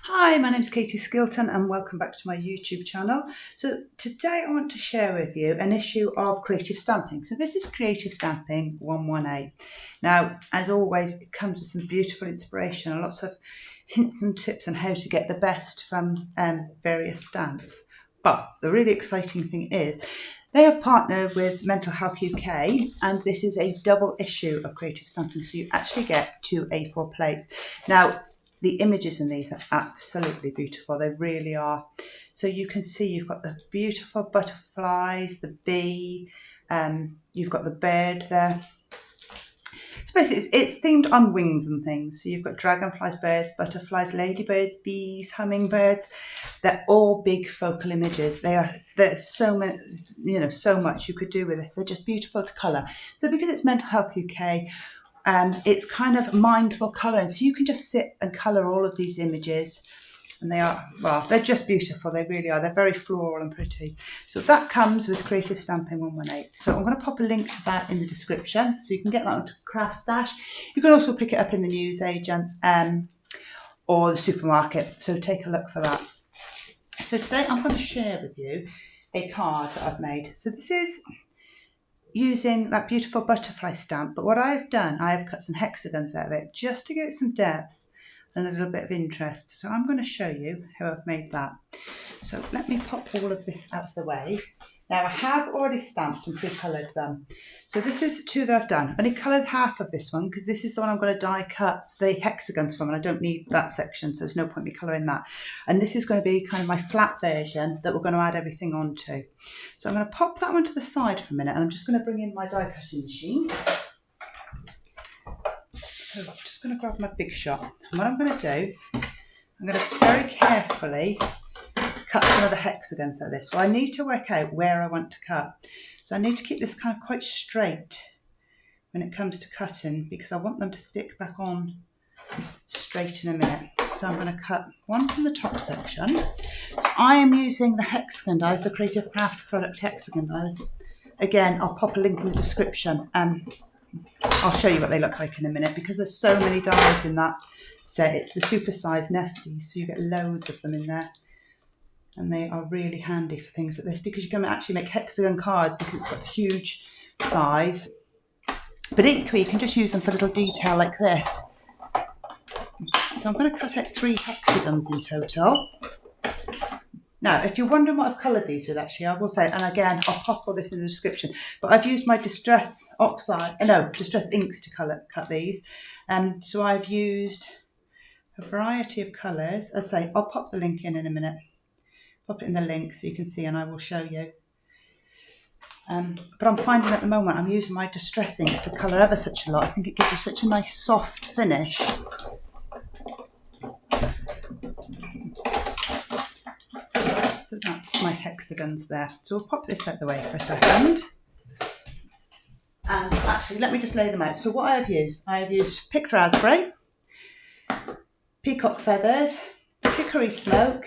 Hi, my name's Katie Skilton and welcome back to my YouTube channel. So today I want to share with you an issue of creative stamping. So this is Creative Stamping 118. Now, as always, it comes with some beautiful inspiration and lots of hints and tips on how to get the best from various stamps. But the really exciting thing is they have partnered with Mental Health UK and this is a double issue of creative stamping. So you actually get two A4 plates. Now, the images in these are absolutely beautiful. They really are. So you can see you've got the beautiful butterflies, the bee, you've got the bird there. So basically it's themed on wings and things. So you've got dragonflies, birds, butterflies, ladybirds, bees, hummingbirds. They're all big focal images. There's so many, so much you could do with this. They're just beautiful to colour. So because it's Mental Health UK, it's kind of mindful colouring. So you can just sit and colour all of these images and they're just beautiful. They really are. They're very floral and pretty. So that comes with Creative Stamping 118. So I'm going to pop a link to that in the description so you can get that onto craftstash. You can also pick it up in the newsagents or the supermarket. So take a look for that. So today I'm going to share with you a card that I've made. So this is using that beautiful butterfly stamp, but what I've done, I've cut some hexagons out of it just to give it some depth and a little bit of interest. So I'm going to show you how I've made that. So let me pop all of this out of the way. Now I have already stamped and pre-coloured them. So this is two that I've done. I've only coloured half of this one because this is the one I'm going to die cut the hexagons from and I don't need that section, so there's no point me colouring that. And this is going to be kind of my flat version that we're going to add everything onto. So I'm going to pop that one to the side for a minute and I'm just going to bring in my die cutting machine. So I'm just going to grab my big shot. And what I'm going to do, I'm going to very carefully cut some of the hexagons out of this. So I need to work out where I want to cut. So I need to keep this kind of quite straight when it comes to cutting because I want them to stick back on straight in a minute. So I'm going to cut one from the top section. So I am using the hexagon dies, the Creative Craft product hexagon dies. Again, I'll pop a link in the description. I'll show you what they look like in a minute because there's so many dies in that set. It's the super size nesties, so you get loads of them in there. And they are really handy for things like this because you can actually make hexagon cards because it's got the huge size. But equally, you can just use them for little detail like this. So I'm going to cut out 3 hexagons in total. Now, if you're wondering what I've coloured these with, actually, I will say, and again, I'll pop all this in the description, but I've used my distress inks to cut these. So I've used a variety of colours. As I say, I'll pop the link in a minute. Pop it in the link so you can see and I will show you. But I'm finding at the moment I'm using my distress inks to colour ever such a lot. I think it gives you such a nice soft finish. So that's my hexagons there. So we'll pop this out the way for a second. And actually, let me just lay them out. So what I have used picked raspberry, peacock feathers, hickory smoke,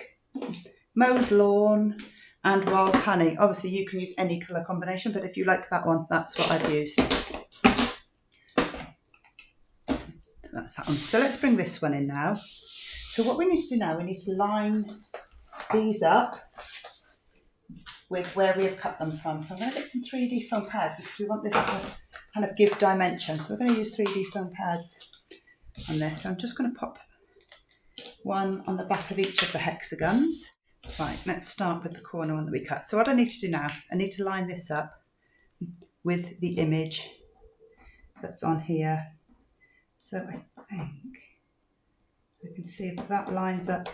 mowed lawn and wild honey. Obviously you can use any colour combination, but if you like that one, that's what I've used. So that's that one. So let's bring this one in now. So what we need to do now, we need to line these up with where we have cut them from. So I'm going to get some 3D foam pads because we want this to kind of give dimension. So we're going to use 3D foam pads on this. So I'm just going to pop one on the back of each of the hexagons. Right, let's start with the corner one that we cut. So what I need to do now, I need to line this up with the image that's on here. So I think you can see that lines up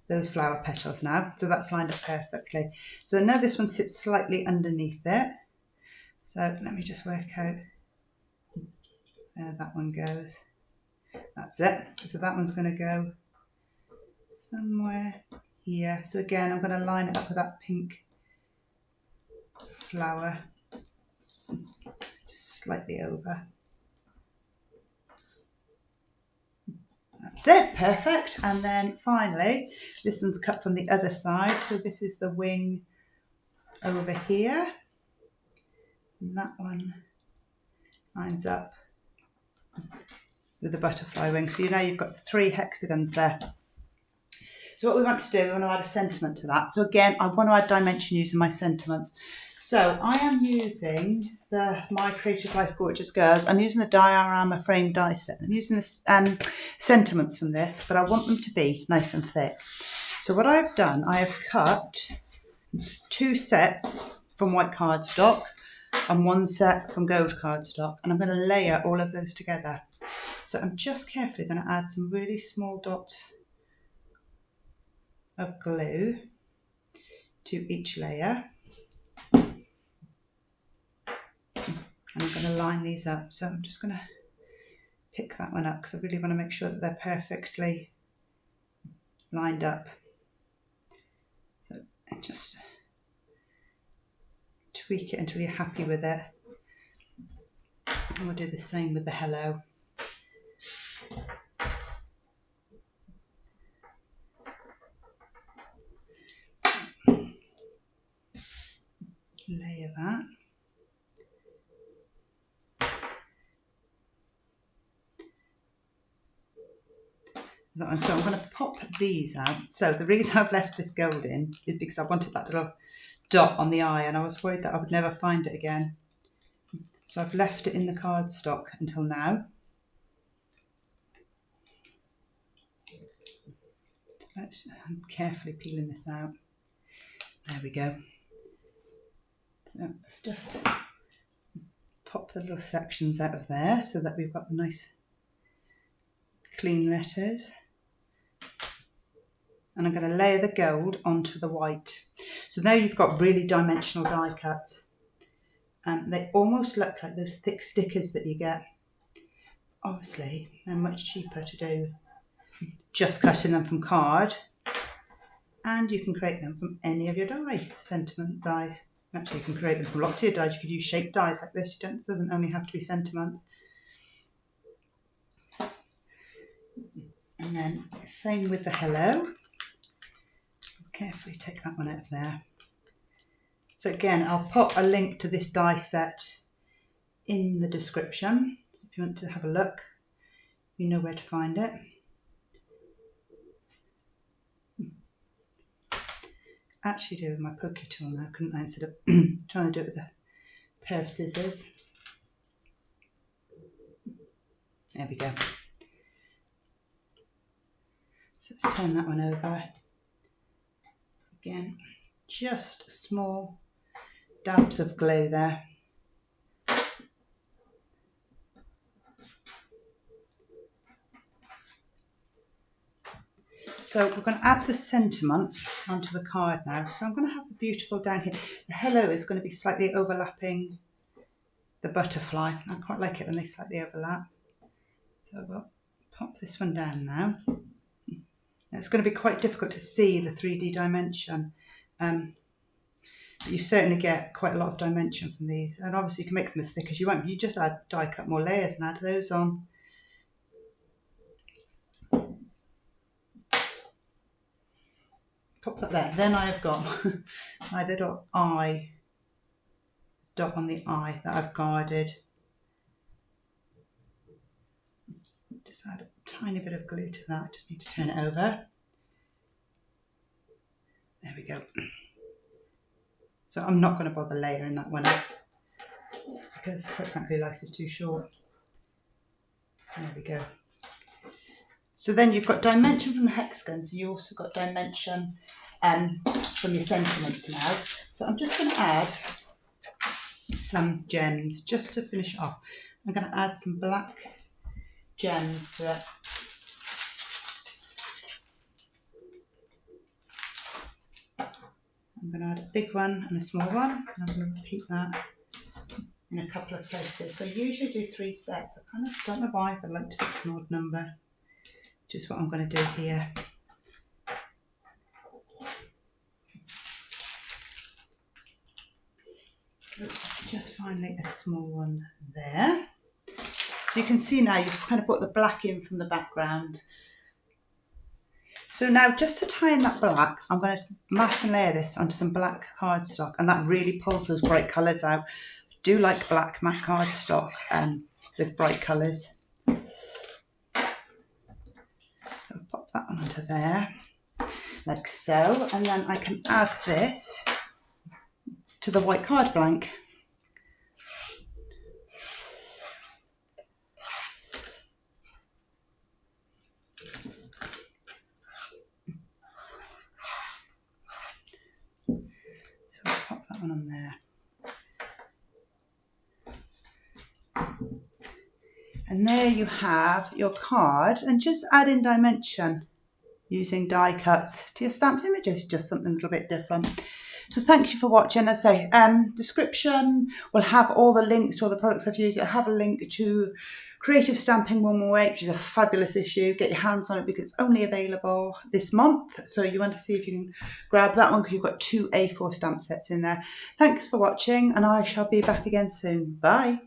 those flower petals now. So that's lined up perfectly. So now this one sits slightly underneath it. So let me just work out where that one goes. That's it. So that one's going to go somewhere here. So again, I'm going to line it up with that pink flower, just slightly over. That's it, perfect. And then finally, this one's cut from the other side. So this is the wing over here. And that one lines up with the butterfly wing. So now you've got 3 hexagons there. So what we want to do, we want to add a sentiment to that. So again, I want to add dimension using my sentiments. So I am using the My Creative Life Gorgeous Girls. I'm using the diorama frame die set. I'm using the sentiments from this, but I want them to be nice and thick. So what I've done, I have cut 2 sets from white cardstock and 1 set from gold cardstock, and I'm going to layer all of those together. So I'm just carefully going to add some really small dots of glue to each layer, and I'm going to line these up. So I'm just going to pick that one up because I really want to make sure that they're perfectly lined up. So just tweak it until you're happy with it, and we'll do the same with the hello. Layer that. So I'm going to pop these out. So the reason I've left this gold in is because I wanted that little dot on the eye, and I was worried that I would never find it again. So I've left it in the cardstock until now. I'm carefully peeling this out. There we go. So let's just pop the little sections out of there so that we've got the nice clean letters. And I'm going to layer the gold onto the white. So now you've got really dimensional die cuts. They almost look like those thick stickers that you get. Obviously, they're much cheaper to do just cutting them from card. And you can create them from any of your die, sentiment dies. Actually, you can create them from lots of your dies. You could use shaped dies like this. It doesn't only have to be sentiments. And then same with the hello. Carefully take that one out of there. So again, I'll pop a link to this die set in the description. So if you want to have a look, you know where to find it. Actually do it with my poker tool now, couldn't I, instead of trying to do it with a pair of scissors. There we go. So let's turn that one over. Again, just small dabs of glue there. So we're going to add the sentiment onto the card now. So I'm going to have the beautiful down here. The hello is going to be slightly overlapping the butterfly. I quite like it when they slightly overlap. So we'll pop this one down now. It's going to be quite difficult to see the 3D dimension. But you certainly get quite a lot of dimension from these. And obviously you can make them as thick as you want. You just add die cut more layers and add those on. Pop that there. Then I've got my little eye dot on the eye that I've guarded. Just add a tiny bit of glue to that. I just need to turn it over. There we go. So I'm not going to bother layering that one up because quite frankly life is too short. There we go. So then you've got dimension from the hexagons, and you also got dimension from your sentiments now. So I'm just going to add some gems just to finish it off. I'm going to add some black gems to it. I'm going to add a big one and a small one, and I'm going to repeat that in a couple of places. So I usually do 3 sets. I kind of don't know why, but I like to stick to an odd number, which is what I'm going to do here. So just finally a small one there. So you can see now you've kind of put the black in from the background. So now just to tie in that black, I'm going to mat and layer this onto some black cardstock, and that really pulls those bright colours out. I do like black matte cardstock with bright colours. So I'll pop that one onto there. like so, and then I can add this to the white card blank. So I'll pop that one on there. And there you have your card, and just add in dimension using die cuts to your stamped images, just something a little bit different. So thank you for watching. As I say, description will have all the links to all the products I've used. I'll have a link to Creative Stamping 118, which is a fabulous issue. Get your hands on it because it's only available this month. So you want to see if you can grab that one because you've got 2 A4 stamp sets in there. Thanks for watching, and I shall be back again soon. Bye.